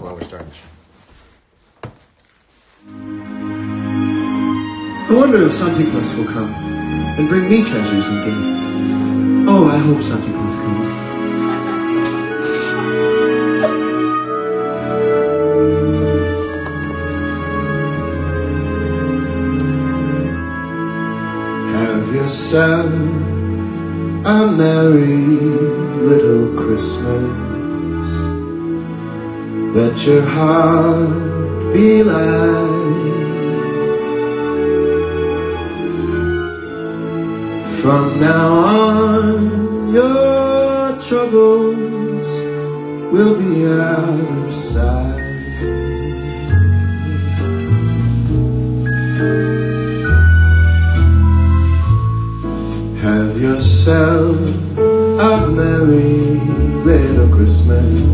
while we're starting the show. I wonder if Santa Claus will come and bring me treasures and gifts. Oh, I hope Santa Claus comes. Have yourself a merry little Christmas. Let your heart be light. From now on, your troubles will be out of sight. Have yourself a merry little Christmas.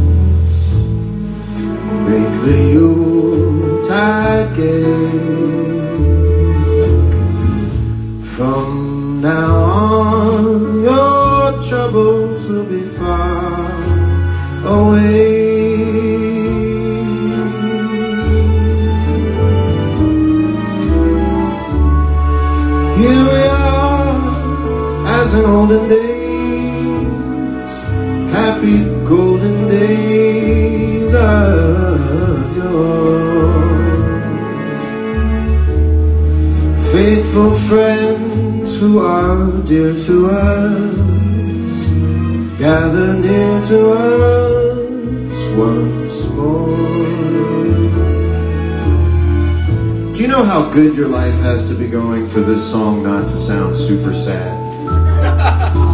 Make the Yuletide gay. From now on, your troubles will be far away. Here we are, as in olden days, happy golden days of yore. Faithful friends who are dear to us, gather near to us once more. Do you know how good your life has to be going for this song not to sound super sad?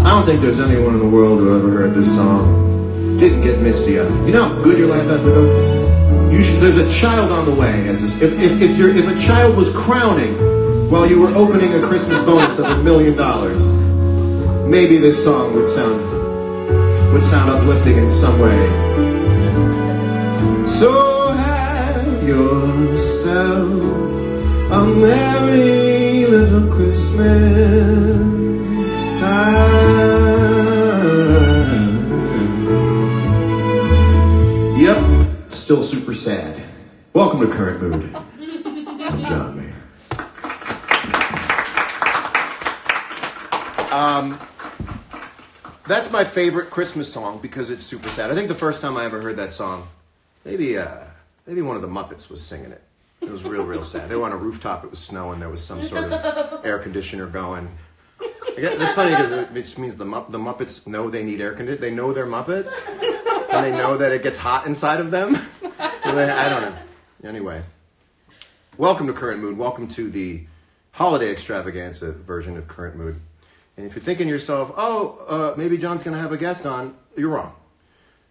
I don't think there's anyone in the world who ever heard this song didn't get misty eyed. You know how good your life has to be going? There's a child on the way. If a child was crowning while you were opening a Christmas bonus of $1 million, maybe this song would sound uplifting in some way. So have yourself a merry little Christmas time. Yep, still super sad. Welcome to Current Mood. I'm John Mayer. That's my favorite Christmas song because it's super sad. I think the first time I ever heard that song, maybe one of the Muppets was singing it. It was real sad. They were on a rooftop, it was snowing, there was some sort of air conditioner going. That's funny because it means the Muppets know they need air conditioning. They know they're Muppets, and they know that it gets hot inside of them. I don't know. Anyway, welcome to Current Mood. Welcome to the holiday extravaganza version of Current Mood. And if you're thinking to yourself, maybe John's going to have a guest on, you're wrong.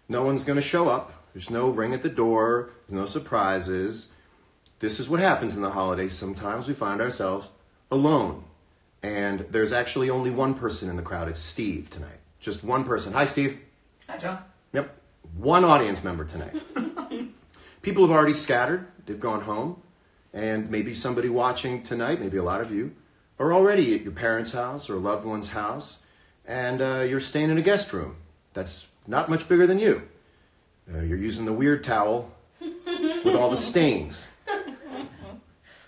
No one's going to show up. There's no ring at the door. There's no surprises. This is what happens in the holidays. Sometimes we find ourselves alone. And there's actually only one person in the crowd. It's Steve tonight. Just one person. Hi, Steve. Hi, John. Yep. One audience member tonight. People have already scattered. They've gone home. And maybe somebody watching tonight, maybe a lot of you, are already at your parents' house or a loved one's house, and you're staying in a guest room that's not much bigger than you. You're using the weird towel with all the stains.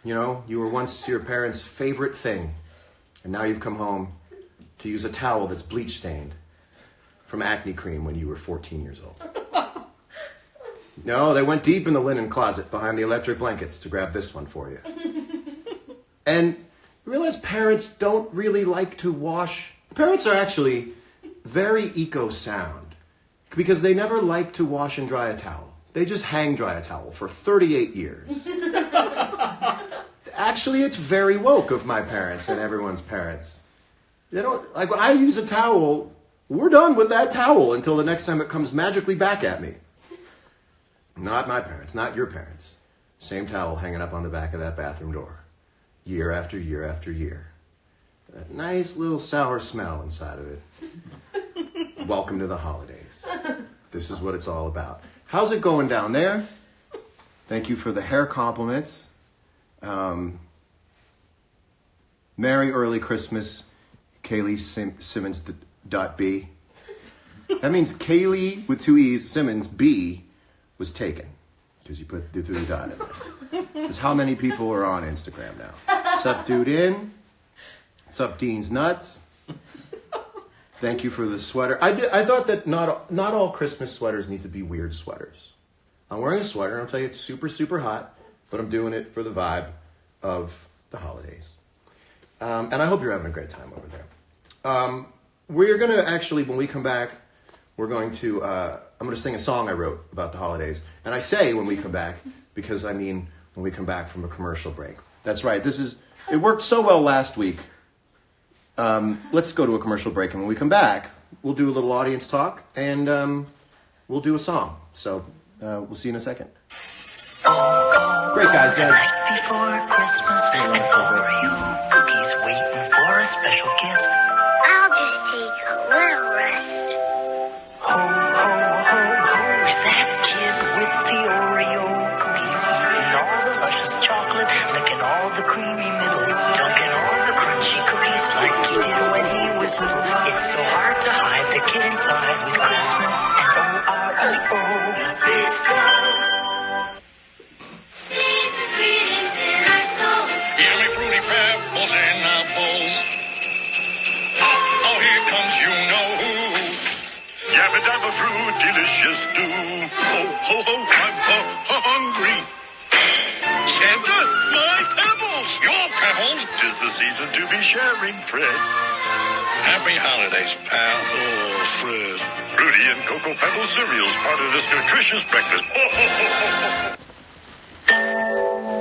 You know, you were once your parents' favorite thing, and now you've come home to use a towel that's bleach stained from acne cream when you were 14 years old. No, they went deep in the linen closet behind the electric blankets to grab this one for you. And you realize parents don't really like to wash. Parents are actually very eco-sound because they never like to wash and dry a towel. They just hang dry a towel for 38 years. Actually, it's very woke of my parents and everyone's parents. They don't, like when I use a towel, we're done with that towel until the next time it comes magically back at me. Not my parents, not your parents. Same towel hanging up on the back of that bathroom door. Year after year after year. That nice little sour smell inside of it. Welcome to the holidays. This is what it's all about. How's it going down there? Thank you for the hair compliments. Merry early Christmas, Kaylee Simmons.B. That means Kaylee with 2 E's, Simmons, B, was taken. because you threw the dot in there. That's how many people are on Instagram now. What's up, dude in? What's up, Dean's nuts? Thank you for the sweater. I thought that not all Christmas sweaters need to be weird sweaters. I'm wearing a sweater, and I'll tell you it's super, super hot, but I'm doing it for the vibe of the holidays. And I hope you're having a great time over there. We're going to actually, when we come back, we're going to, I'm going to sing a song I wrote about the holidays. And I say when we come back, because I mean when we come back from a commercial break. That's right. It worked so well last week. Let's go to a commercial break, and when we come back, we'll do a little audience talk, and we'll do a song. So we'll see you in a second. Great, guys. Night before Christmas, and Oreo cookies waiting for a special guest. I'll just take a little rest. Ho, ho, ho, who's that kid with the Oreo cookies? Eating all the luscious chocolate, licking all the creamy middles, dunking all the crunchy cookies like he did when he was little. It's so hard to hide the kid inside with Christmas and O-R-E-O. This girl. Season's greetings in our souls. Yummy fruity pebbles in our bowls. Oh, here comes you know who. Yabba dabba fruit, delicious stew. Ho, ho, ho, I'm hungry. Santa, my pebbles, your pebbles. 'Tis the season to be sharing, Fred. Happy holidays, pal. Oh, Fred. Fruity and Cocoa Pebble cereals, part of this nutritious breakfast. Ho, ho, ho, ho, ho.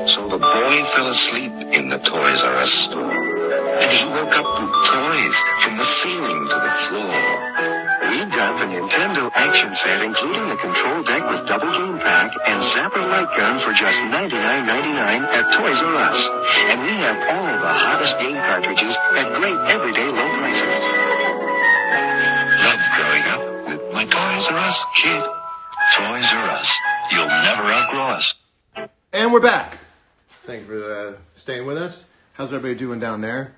So the boy fell asleep in the Toys R Us store, and he woke up with toys from the ceiling to the floor. We've got the Nintendo action set, including the control deck with double game pack and zapper light gun for just $99.99 at Toys R Us. And we have all the hottest game cartridges at great everyday low prices. Love growing up with my Toys R Us kid. Toys R Us. You'll never outgrow us. And we're back. Thank you for staying with us. How's everybody doing down there?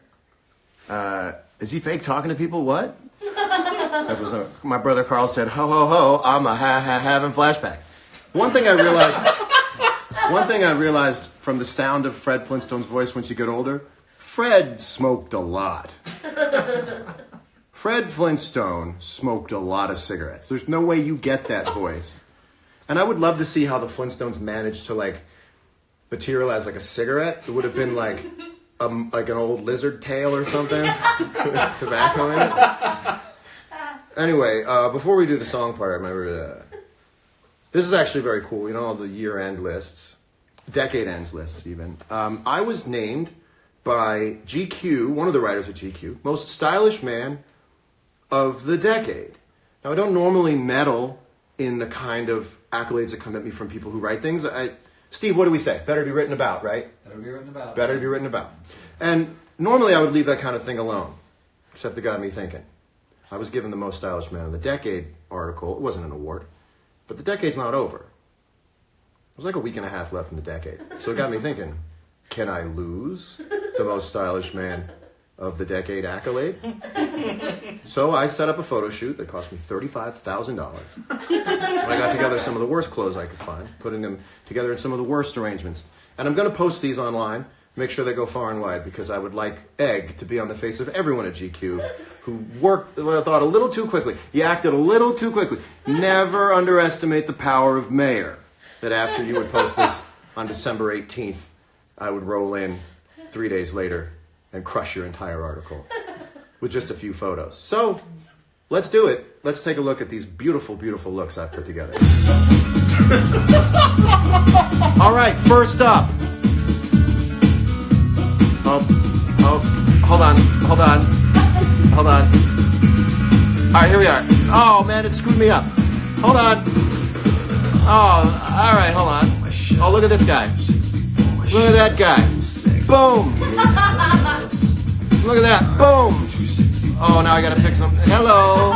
Is he fake talking to people? What? That's what my brother Carl said. Ho ho ho! I'm having flashbacks. One thing I realized from the sound of Fred Flintstone's voice once you get older, Fred smoked a lot. Fred Flintstone smoked a lot of cigarettes. There's no way you get that voice. And I would love to see how the Flintstones managed to materialize like a cigarette. It would have been like an old lizard tail or something with tobacco in it. Anyway, before we do the song part, I remember this is actually very cool. You know, all the year-end lists, decade ends lists even. I was named by GQ, one of the writers at GQ, most stylish man of the decade. Now, I don't normally meddle in the kind of accolades that come at me from people who write things. Steve, what do we say? Better to be written about, right? Better to be written about. Better to be written about. And normally I would leave that kind of thing alone, except it got me thinking. I was given the Most Stylish Man of the Decade article. It wasn't an award, but the decade's not over. There's like a week and a half left in the decade. So it got me thinking, can I lose the Most Stylish Man of the Decade accolade? So I set up a photo shoot that cost me $35,000. I got together some of the worst clothes I could find, putting them together in some of the worst arrangements. And I'm going to post these online, make sure they go far and wide, because I would like Egg to be on the face of everyone at GQ who thought a little too quickly. You acted a little too quickly. Never underestimate the power of mayor. That after you would post this on December 18th, I would roll in 3 days later and crush your entire article with just a few photos. So, let's do it. Let's take a look at these beautiful, beautiful looks I put together. All right, first up. Hold on. All right, here we are. Oh, man, it screwed me up. Hold on. Oh, all right, hold on. Oh, look at this guy. Look at that guy. Boom. Look at that. Boom. Oh, now I gotta pick some. Hello.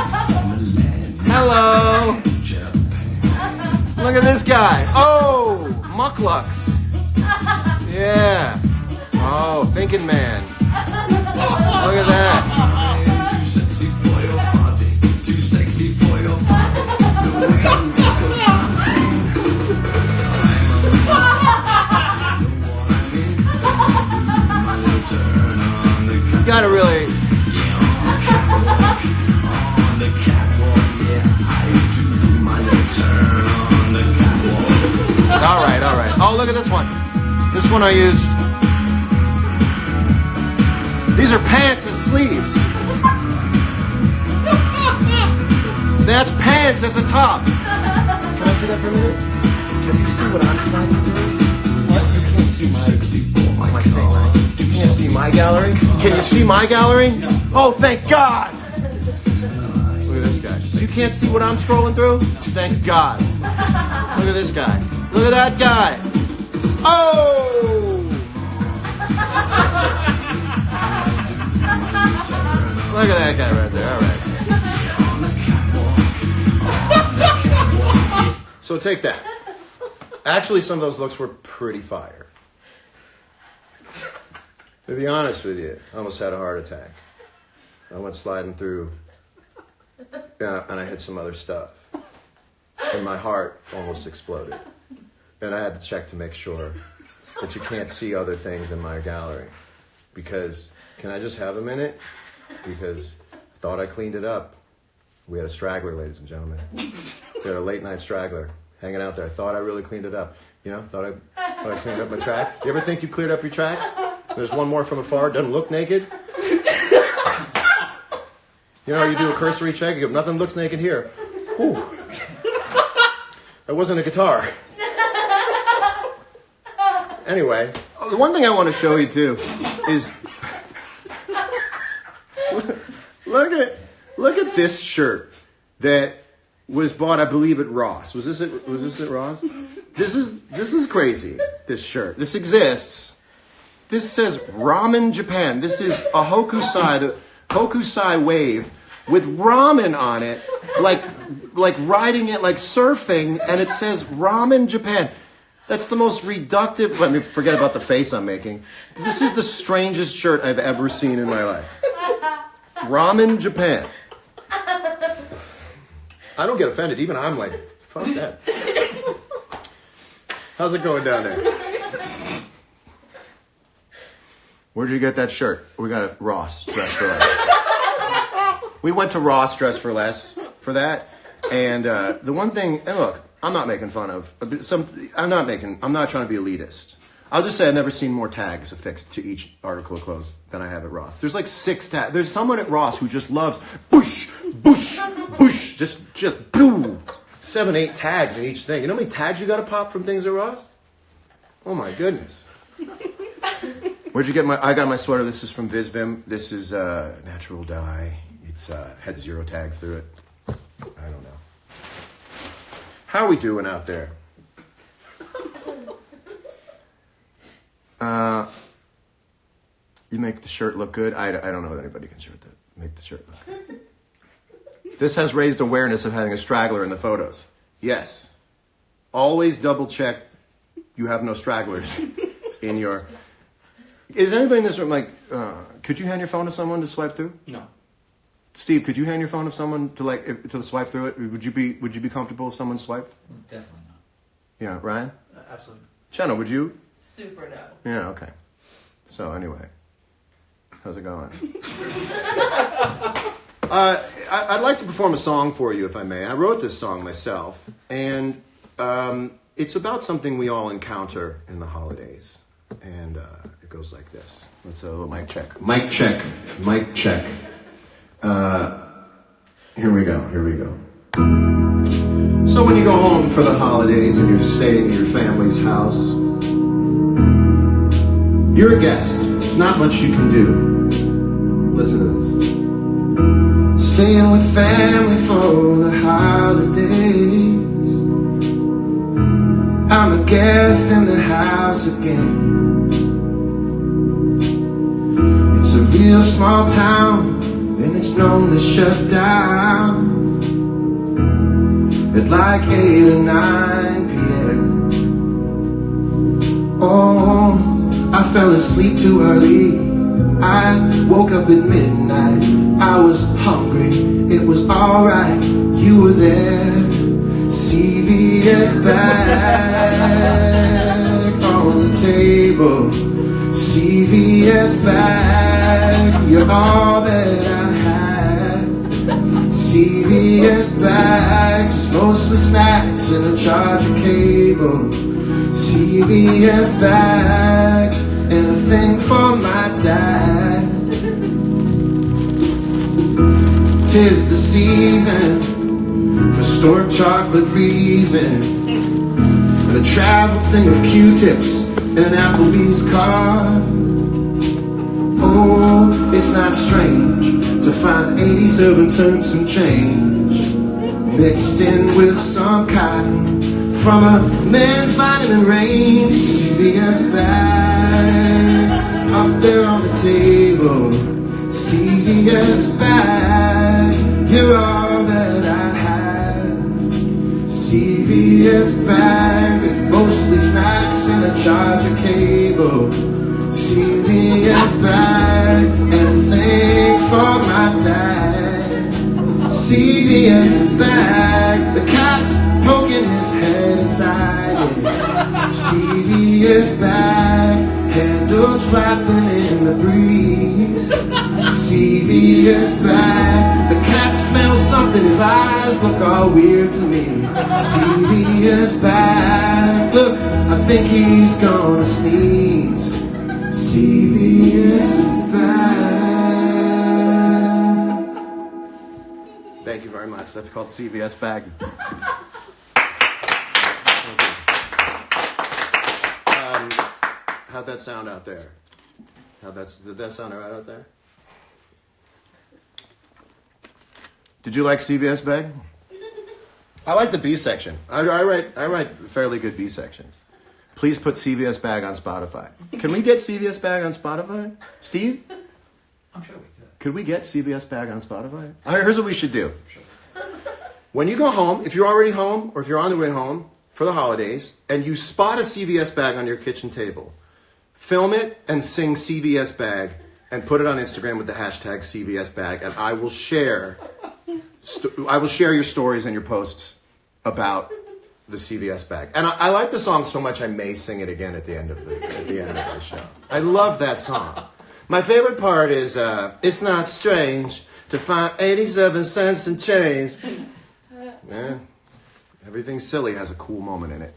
Look at this guy. Oh, Mucklucks. Yeah. Oh, thinking man. Look at that. gotta really. All right. Oh, look at this one. This one I used. These are pants as sleeves. That's pants as a top. Can I see that for a minute? Can you see what I'm sliding through? What? You can't see my thing, right? You can't see my gallery? Can you see my gallery? Oh, thank God! Look at this guy. You can't see what I'm scrolling through? Thank God. Look at this guy. Look at that guy. Oh! Look at that guy right there. All right. So take that. Actually, some of those looks were pretty fire. To be honest with you, I almost had a heart attack. I went sliding through, and I hit some other stuff. And my heart almost exploded. And I had to check to make sure that you can't see other things in my gallery. Because, can I just have a minute? Because I thought I cleaned it up. We had a straggler, ladies and gentlemen. We had a late night straggler hanging out there. I thought I really cleaned it up. You know, thought I cleaned up my tracks. You ever think you cleared up your tracks? There's one more from afar, doesn't look naked. You know, you do a cursory check, you go, nothing looks naked here. Whew. That wasn't a guitar. Anyway, the one thing I want to show you too is look at this shirt that was bought, I believe, at Ross. Was this at Ross? This is crazy. This shirt. This exists. This says Ramen Japan. This is a Hokusai, the Hokusai wave with ramen on it, like riding it, like surfing, and it says Ramen Japan. That's the most reductive. Let me forget about the face I'm making. This is the strangest shirt I've ever seen in my life. Ramen Japan. I don't get offended. Even I'm like, fuck that. How's it going down there? Where'd you get that shirt? We got it Ross, Dress for Less. We went to Ross, Dress for Less for that. And the one thing, and look, I'm not making fun of I'm not trying to be elitist. I'll just say I've never seen more tags affixed to each article of clothes than I have at Ross. There's like 6 tags. There's someone at Ross who just loves boosh, boosh, boosh, just boo. 7, 8 tags in each thing. You know how many tags you got to pop from things at Ross? Oh my goodness. Where'd you get I got my sweater. This is from VizVim. This is natural dye. It's had 0 tags through it. I don't know. How are we doing out there? You make the shirt look good. I don't know if anybody can make the shirt look good. This has raised awareness of having a straggler in the photos. Yes. Always double check you have no stragglers in your... Is anybody in this room like, could you hand your phone to someone to swipe through? No. Steve, could you hand your phone to someone to swipe through it? Would you be comfortable if someone swiped? Definitely not. Yeah, Ryan? Absolutely. Shanna, would you? Super no. Yeah, okay. So anyway, how's it going? I'd like to perform a song for you, if I may. I wrote this song myself, and it's about something we all encounter in the holidays. And it goes like this. Let's a little mic check. Mic check. Mic check. Here we go. So when you go home for the holidays and you're staying at your family's house, you're a guest. There's not much you can do. Listen to this. Staying with family for the holidays. I'm a guest in the house again. It's a real small town, and it's known to shut down at like 8 or 9 p.m. Oh, I fell asleep too early. I woke up at midnight. I was hungry, it was alright. You were there. CVS bag on the table. CVS bag. You're all that I have. CVS bags, just mostly snacks and a charger cable. CVS bag and a thing for my dad. 'Tis the season for store chocolate reason, and a travel thing of Q-tips and an Applebee's card. Oh, it's not strange to find 87 cents and change mixed in with some cotton from a men's vitamin range. CVS bag up there on the table. CVS bag, you're all that I have. CVS bag with mostly snacks and a charger cable. CVS bag and a thing for my dad. CVS bag, the cat's poking his head inside it. CVS bag, handles flapping in the breeze. CVS bag, the cat smells something, his eyes look all weird to me. CVS bag, look, I think he's gonna sneeze. CVS bag. Thank you very much. That's called CVS bag. How'd that sound out there? Did that sound all right out there? Did you like CVS bag? I like the B section. I write fairly good B sections. Please put CVS bag on Spotify. Can we get CVS bag on Spotify? Steve? I'm sure we could. Could we get CVS bag on Spotify? All right, here's what we should do. When you go home, if you're already home or if you're on the way home for the holidays and you spot a CVS bag on your kitchen table, film it and sing CVS bag and put it on Instagram with the hashtag CVS bag, and I will share your stories and your posts about the CVS bag. And I like the song so much I may sing it again at the end of the show. I love that song. My favorite part is it's not strange to find 87 cents and change. Yeah. Everything silly has a cool moment in it.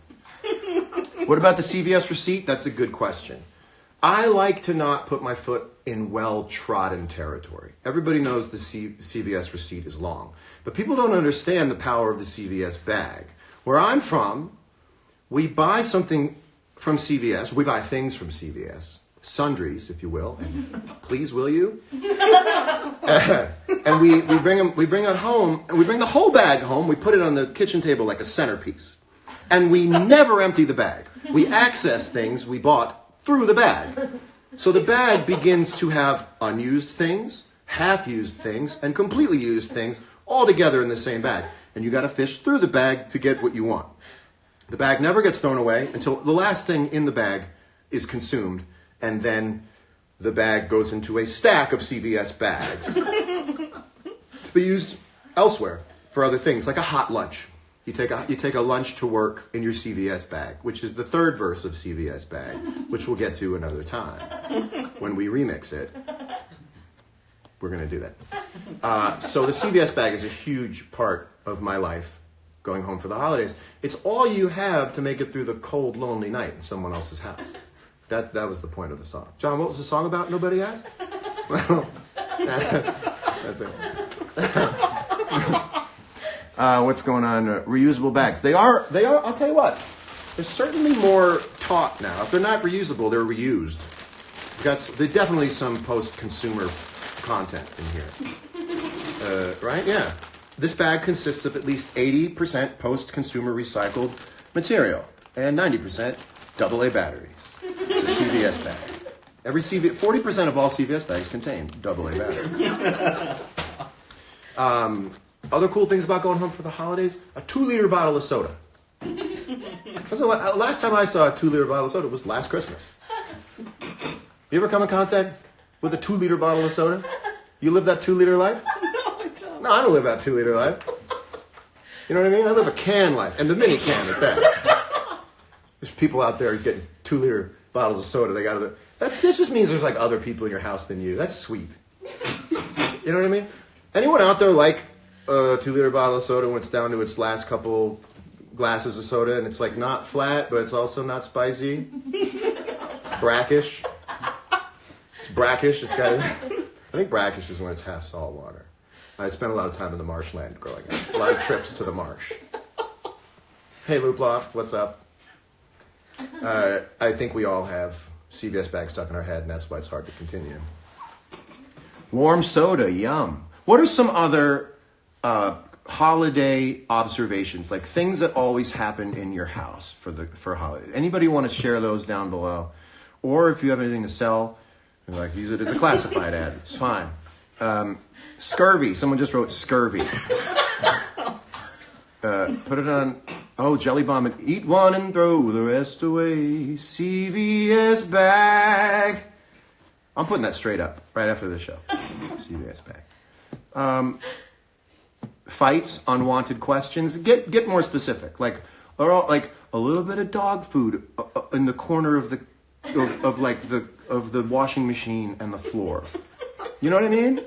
What about the CVS receipt? That's a good question. I like to not put my foot in well-trodden territory. Everybody knows the CVS receipt is long, but people don't understand the power of the CVS bag. Where I'm from, we buy something from CVS. We buy things from CVS, sundries, if you will, and please, will you? And we bring it home, and we bring the whole bag home. We put it on the kitchen table like a centerpiece, and we never empty the bag. We access things we bought through the bag. So the bag begins to have unused things, half-used things, and completely used things all together in the same bag. And you got to fish through the bag to get what you want. The bag never gets thrown away until the last thing in the bag is consumed, and then the bag goes into a stack of CVS bags to be used elsewhere for other things, like a hot lunch. You take a lunch to work in your CVS bag, which is the third verse of CVS bag, which we'll get to another time when we remix it. We're going to do that. So the CVS bag is a huge part of my life going home for the holidays. It's all you have to make it through the cold, lonely night in someone else's house. That was the point of the song. John, what was the song about? Nobody asked? Well, that's it. What's going on? Reusable bags. They are, I'll tell you what, they're certainly more taught now. If they're not reusable, they're reused. There's definitely some post-consumer content in here. Right? Yeah. This bag consists of at least 80% post-consumer recycled material and 90% AA batteries. It's a CVS bag. 40% of all CVS bags contain AA batteries. Other cool things about going home for the holidays, a 2-liter bottle of soda. Last time I saw a 2-liter bottle of soda was last Christmas. You ever come in contact with a 2-liter bottle of soda? You live that 2-liter life? No, I don't live that 2-liter life. You know what I mean? I live a can life, and the mini can at that. There's people out there getting 2-liter bottles of soda. That just means there's like other people in your house than you. That's sweet. You know what I mean? Anyone out there like a 2-liter bottle of soda when it's down to its last couple glasses of soda and it's like not flat, but it's also not spicy? It's brackish. It's brackish. It's got. I think brackish is when it's half salt water. I spent a lot of time in the marshland growing up. A lot of trips to the marsh. Hey, Looploft, what's up? I think we all have CVS bags stuck in our head, and that's why it's hard to continue. Warm soda, yum. What are some other holiday observations, like things that always happen in your house for holidays? Anybody want to share those down below? Or if you have anything to sell, like use it as a classified ad. It's fine. Scurvy. Someone just wrote scurvy. Put it on. Oh, jelly bomb and eat one and throw the rest away. CVS bag. I'm putting that straight up right after the show. CVS bag. Fights, unwanted questions. Get more specific. Like a little bit of dog food in the corner of the washing machine and the floor. You know what I mean?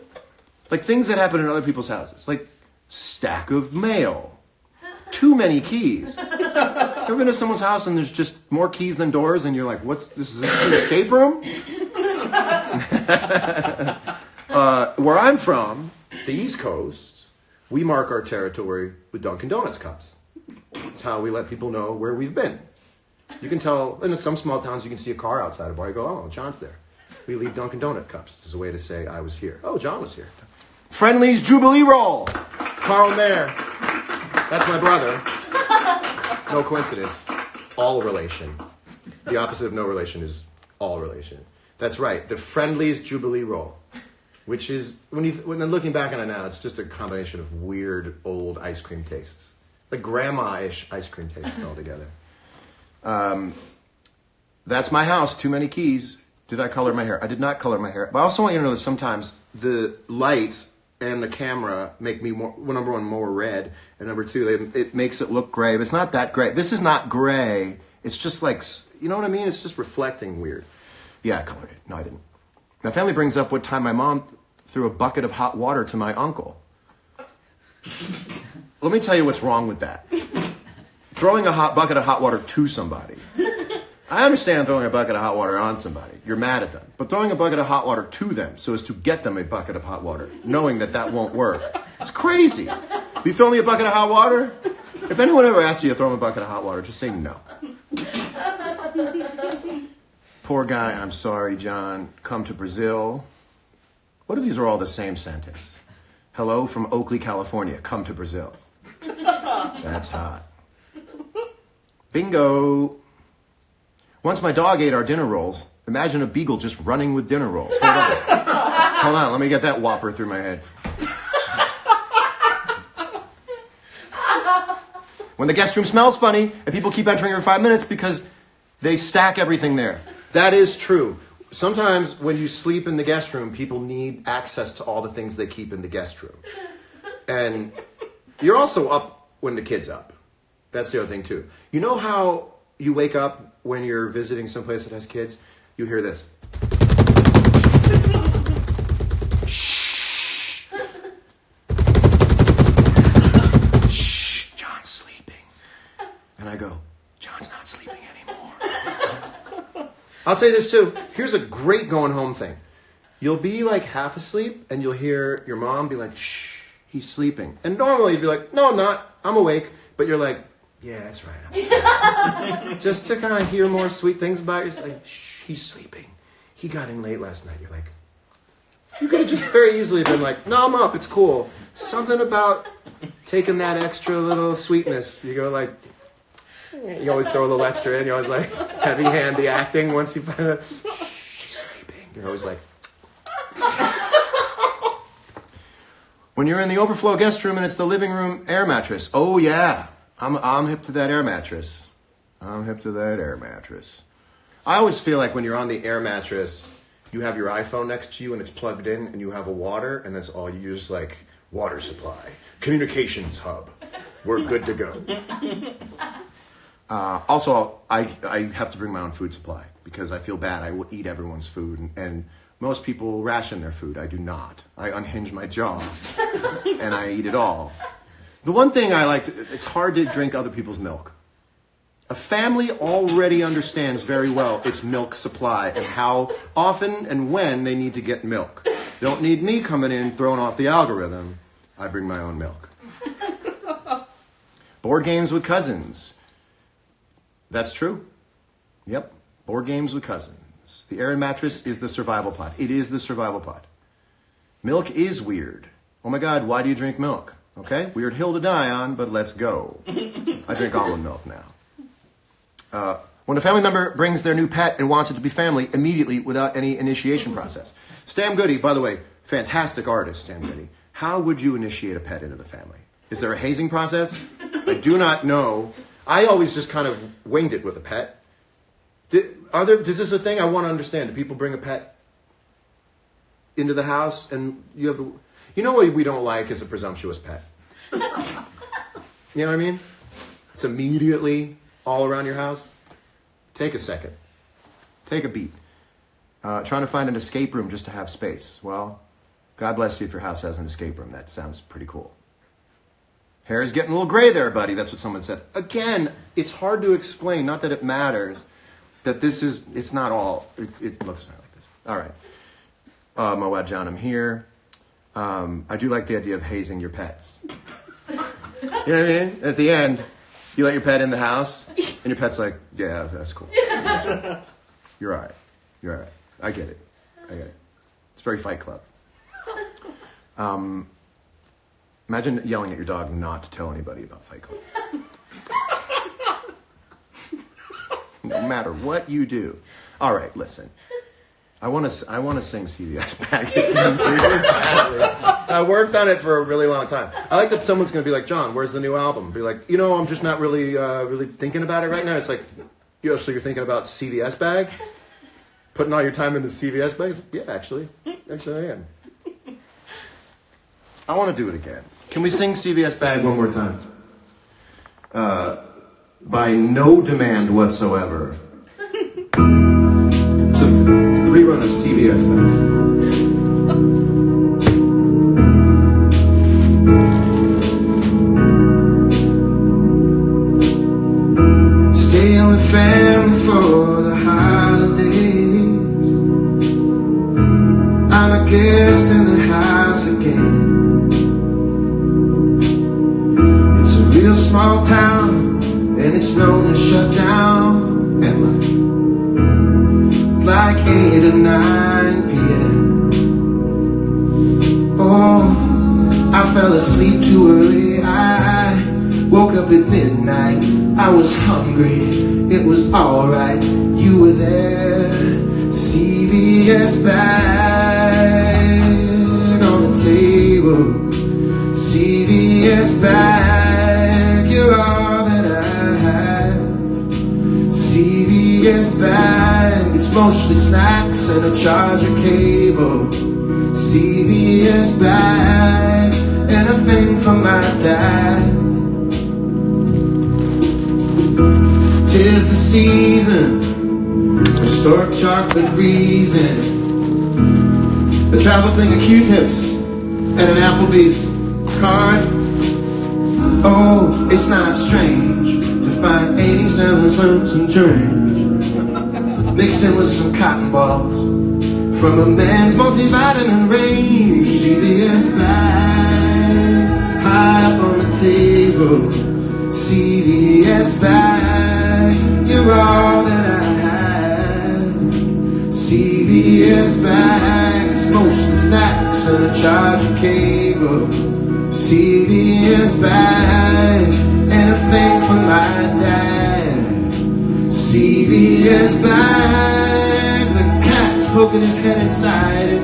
Like things that happen in other people's houses. Like stack of mail. Too many keys. Ever been to someone's house and there's just more keys than doors and you're like, this is an escape room? Where I'm from, the East Coast, we mark our territory with Dunkin' Donuts cups. It's how we let people know where we've been. You can tell, in some small towns, you can see a car outside a bar. You go, oh, John's there. We leave Dunkin' Donut cups. It's a way to say I was here. Oh, John was here. Friendly's Jubilee Roll. Carl Mayer. That's my brother. No coincidence. All relation. The opposite of no relation is all relation. That's right. The Friendly's Jubilee Roll. Which is, when I'm looking back on it now, it's just a combination of weird old ice cream tastes. Like grandma-ish ice cream tastes altogether. That's my house. Too many keys. Did I color my hair? I did not color my hair. But I also want you to know that sometimes the lights and the camera make me, number one, more red. And number two, it makes it look gray. But it's not that gray. This is not gray. It's just like, you know what I mean? It's just reflecting weird. Yeah, I colored it. No, I didn't. My family brings up what time my mom threw a bucket of hot water to my uncle. Let me tell you what's wrong with that. Throwing a bucket of hot water to somebody. I understand throwing a bucket of hot water on somebody. You're mad at them. But throwing a bucket of hot water to them so as to get them a bucket of hot water, knowing that won't work. It's crazy. You throw me a bucket of hot water? If anyone ever asks you to throw them a bucket of hot water, just say no. Poor guy, I'm sorry, John. Come to Brazil. What if these are all the same sentence? Hello from Oakley, California. Come to Brazil. That's hot. Bingo. Once my dog ate our dinner rolls. Imagine a beagle just running with dinner rolls. Hold on. Hold on. Let me get that whopper through my head. When the guest room smells funny and people keep entering every 5 minutes because they stack everything there. That is true. Sometimes when you sleep in the guest room, people need access to all the things they keep in the guest room. And you're also up when the kid's up. That's the other thing too. You know how you wake up when you're visiting someplace that has kids? You hear this. Shh. Shh. John's sleeping. And I go, John's not sleeping anymore. I'll tell you this too. Here's a great going home thing. You'll be like half asleep and you'll hear your mom be like, shh, he's sleeping. And normally you'd be like, no, I'm not. I'm awake. But you're like, yeah, that's right. I'm sleeping. Just to kind of hear more sweet things about you. It's like, shh, he's sleeping. He got in late last night. You're like, you could have just very easily been like, no, I'm up. It's cool. Something about taking that extra little sweetness. You go like, you always throw a little extra in. You always like heavy hand the acting once you find out, shh, she's sleeping. You're always like. When you're in the overflow guest room and it's the living room air mattress. Oh yeah, I'm hip to that air mattress. I'm hip to that air mattress. I always feel like when you're on the air mattress, you have your iPhone next to you and it's plugged in and you have a water and that's all you use, like water supply, communications hub. We're good to go. Also, I have to bring my own food supply because I feel bad. I will eat everyone's food and Most people ration their food. I do not. I unhinge my jaw and I eat it all. The one thing I like, it's hard to drink other people's milk. A family already understands very well its milk supply and how often and when they need to get milk. They don't need me coming in throwing off the algorithm. I bring my own milk. Board games with cousins. That's true. Yep. Board games with cousins. The air and mattress is the survival pod. It is the survival pod. Milk is weird. Oh my God, why do you drink milk? Okay, weird hill to die on, but let's go. I drink almond milk now. When a family member brings their new pet and wants it to be family immediately without any initiation process. Stam Goody, by the way, fantastic artist, Stam Goody. How would you initiate a pet into the family? Is there a hazing process? I do not know. I always just kind of winged it with a pet. Is this a thing? I want to understand. Do people bring a pet into the house and you have to... You know what we don't like is a presumptuous pet. You know what I mean? It's immediately all around your house. Take a second. Take a beat. Trying to find an escape room just to have space. Well, God bless you if your house has an escape room. That sounds pretty cool. Hair's getting a little gray there, buddy. That's what someone said. Again, it's hard to explain. Not that it matters. That this is, it's not all, it looks like this. All right. Moad John, I'm here. I do like the idea of hazing your pets. You know what I mean? At the end, you let your pet in the house, and your pet's like, yeah, that's cool. You're all right. You're all right. I get it. It's very Fight Club. Imagine yelling at your dog not to tell anybody about Fight Club. No matter what you do. All right, listen. I want to sing CVS back again. I worked on it for a really long time. I like that someone's going to be like, John, where's the new album? Be like, I'm just not really thinking about it right now. It's like, so you're thinking about CVS bag? Putting all your time into CVS bags? Yeah, actually I am. I want to do it again. Can we sing CVS bag one more time? By no demand whatsoever. It's the rerun of CVS bag. Staying with family for the holidays. I'm a guest in the house again. It's a real small town, and it's known to shut down at like 8 or 9 p.m. Oh, I fell asleep too early. I woke up at midnight. I was hungry. It was alright. You were there. CVS bag on the table. CVS bag. You're all that I have. CVS bag. It's mostly snacks and a charger cable. CVS bag and a thing from my dad. 'Tis the season for stork chocolate reason. A travel thing of Q-tips and an Applebee's card. Oh, it's not strange to find 87 cents and change mixing with some cotton balls from a man's multivitamin range. CVS bag high up on the table. CVS bag, you're all that I have. CVS bag, it's mostly snacks and a charger cable. CVS bag, and a thing for my dad. CVS bag, the cat's poking his head inside it.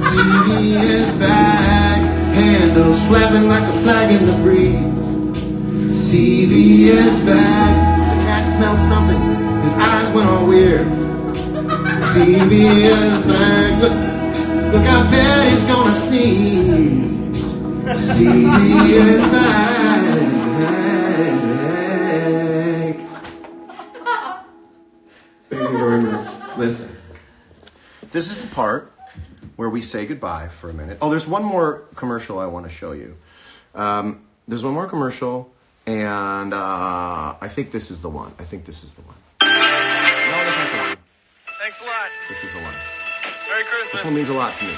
CVS bag, handles flapping like a flag in the breeze. CVS bag, the cat smelled something, his eyes went all weird. CVS bag, look, I bet he's gonna sneeze. CVS bag. Thank you very much. Listen, This is the part where we say goodbye for a minute. Oh, there's one more commercial I want to show you. There's one more commercial, and I think this is the one. No, that's not the one. Thanks a lot. This is the one. Merry Christmas. This one means a lot to me.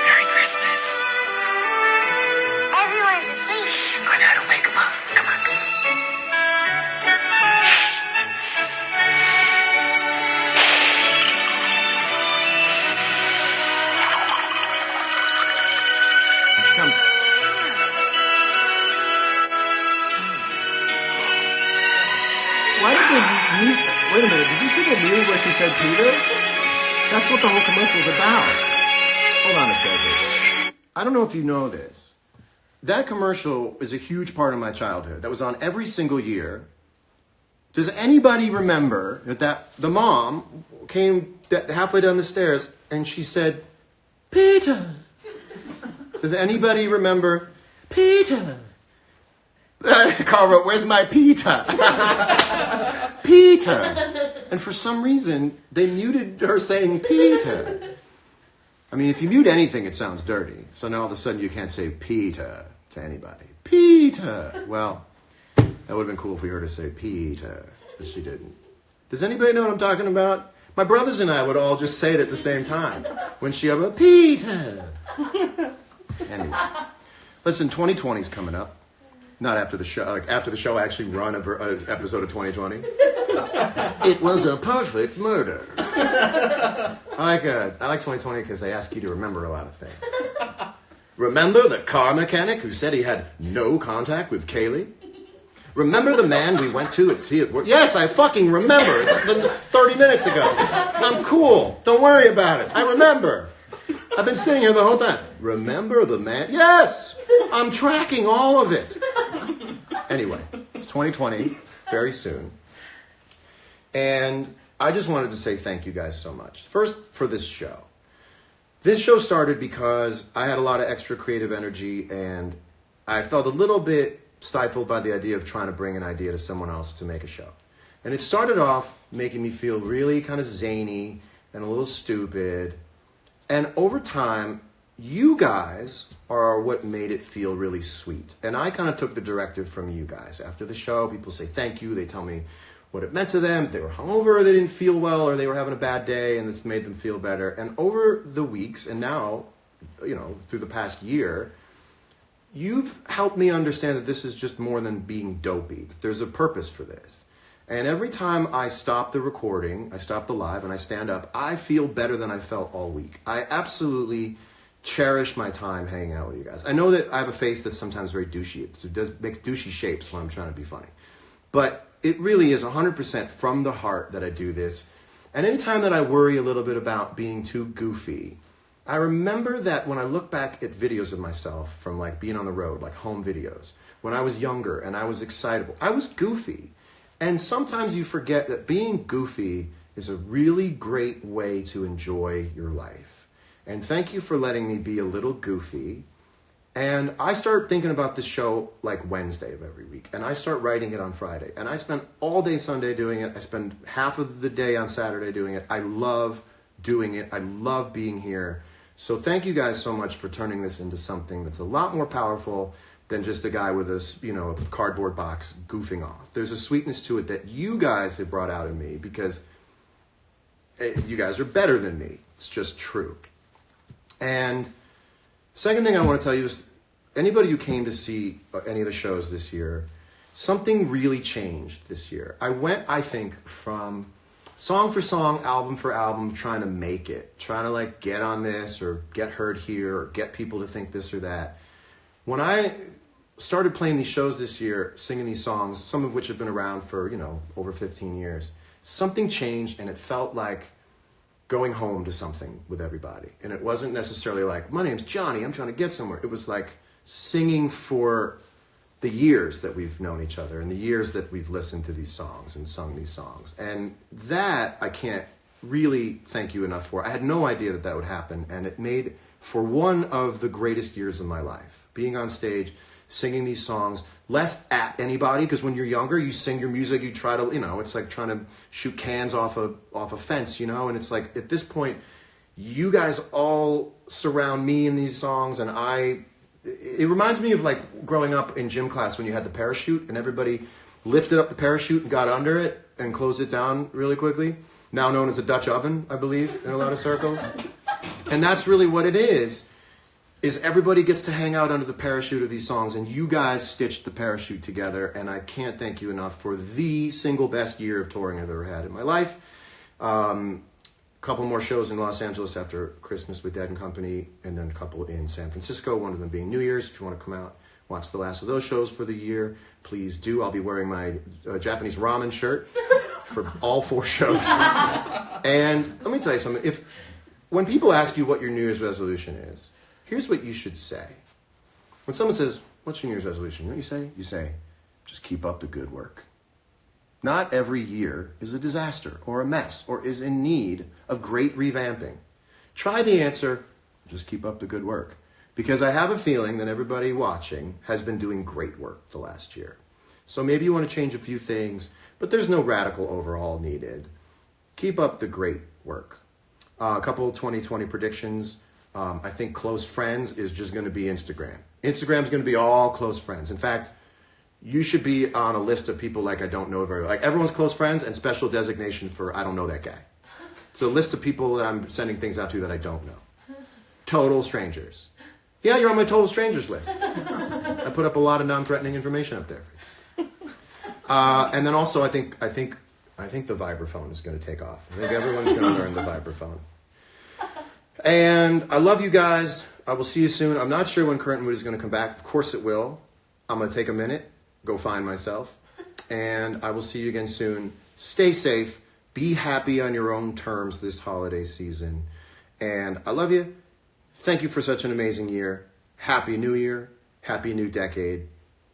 Merry Christmas. Everyone's asleep. I gotta wake 'em up. Come on. Here she comes. Why did they mute? Wait a minute. Did you see the muted where she said Peter? That's what the whole commercial's about. Hold on a second. I don't know if you know this. That commercial is a huge part of my childhood. That was on every single year. Does anybody remember that the mom came halfway down the stairs and she said, Peter? Does anybody remember Peter? Carl wrote, where's my Peter? Peter. And for some reason, they muted her saying Peter. I mean, if you mute anything, it sounds dirty. So now all of a sudden you can't say Peter to anybody. Peter. Well, that would have been cool if we heard her say Peter, but she didn't. Does anybody know what I'm talking about? My brothers and I would all just say it at the same time. When she ever, Peter. Anyway. Listen, 2020 is coming up. Not after the show. Like after the show, I actually run an episode of 2020. It was a perfect murder. I like 2020 because they ask you to remember a lot of things. Remember the car mechanic who said he had no contact with Kaylee? Remember the man we went to at see at work? Yes, I fucking remember. It's been 30 minutes ago. I'm cool. Don't worry about it. I remember. I've been sitting here the whole time. Remember the man? Yes! I'm tracking all of it. Anyway, it's 2020, very soon. And I just wanted to say thank you guys so much. First, for this show. This show started because I had a lot of extra creative energy and I felt a little bit stifled by the idea of trying to bring an idea to someone else to make a show. And it started off making me feel really kind of zany and a little stupid. And over time, you guys are what made it feel really sweet. And I kind of took the directive from you guys. After the show, people say thank you. They tell me what it meant to them. They were hungover, they didn't feel well, or they were having a bad day, and it's made them feel better. And over the weeks, and now, through the past year, you've helped me understand that this is just more than being dopey. That there's a purpose for this. And every time I stop the recording, I stop the live, and I stand up, I feel better than I felt all week. I absolutely cherish my time hanging out with you guys. I know that I have a face that's sometimes very douchey. It makes douchey shapes when I'm trying to be funny. But it really is 100% from the heart that I do this. And anytime that I worry a little bit about being too goofy, I remember that when I look back at videos of myself from like being on the road, like home videos, when I was younger and I was excitable, I was goofy. And sometimes you forget that being goofy is a really great way to enjoy your life. And thank you for letting me be a little goofy. And I start thinking about this show like Wednesday of every week. And I start writing it on Friday. And I spend all day Sunday doing it. I spend half of the day on Saturday doing it. I love doing it. I love being here. So thank you guys so much for turning this into something that's a lot more powerful than just a guy with a cardboard box goofing off. There's a sweetness to it that you guys have brought out in me because you guys are better than me. It's just true. And second thing I want to tell you is anybody who came to see any of the shows this year, something really changed this year. I went, I think, from song for song, album for album, trying to make it, trying to like get on this or get heard here or get people to think this or that. When I started playing these shows this year, singing these songs, some of which have been around for, over 15 years, something changed and it felt like going home to something with everybody. And it wasn't necessarily like, my name's Johnny, I'm trying to get somewhere. It was like singing for the years that we've known each other and the years that we've listened to these songs and sung these songs. And that I can't really thank you enough for. I had no idea that would happen, and it made for one of the greatest years of my life. being on stage, singing these songs, less at anybody, because when you're younger, you sing your music, you try to, it's like trying to shoot cans off a fence, and it's like, at this point, you guys all surround me in these songs, and it reminds me of like growing up in gym class when you had the parachute, and everybody lifted up the parachute and got under it and closed it down really quickly, now known as a Dutch oven, I believe, in a lot of circles. And that's really what it is everybody gets to hang out under the parachute of these songs, and you guys stitched the parachute together, and I can't thank you enough for the single best year of touring I've ever had in my life. Couple more shows in Los Angeles after Christmas with Dead and Company, and then a couple in San Francisco, one of them being New Year's. If you want to come out, watch the last of those shows for the year, please do. I'll be wearing my Japanese ramen shirt for all 4 shows. And let me tell you something. When people ask you what your New Year's resolution is, here's what you should say. When someone says, what's your New Year's resolution? You know what you say? You say, just keep up the good work. Not every year is a disaster or a mess or is in need of great revamping. Try the answer, just keep up the good work. Because I have a feeling that everybody watching has been doing great work the last year. So maybe you want to change a few things, but there's no radical overhaul needed. Keep up the great work. A couple 2020 predictions. I think close friends is just going to be Instagram. Instagram's going to be all close friends. In fact, you should be on a list of people like I don't know very well. Like everyone's close friends and special designation for I don't know that guy. So a list of people that I'm sending things out to that I don't know. Total strangers. Yeah, you're on my total strangers list. I put up a lot of non-threatening information up there for you. And then also I think the vibraphone is going to take off. I think everyone's going to learn the vibraphone. And I love you guys. I will see you soon. I'm not sure when Current Mood is going to come back. Of course it will. I'm going to take a minute, go find myself, and I will see you again soon. Stay safe. Be happy on your own terms this holiday season. And I love you. Thank you for such an amazing year. Happy New Year. Happy New Decade.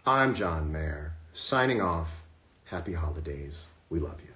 I'm John Mayer, signing off. Happy holidays. We love you.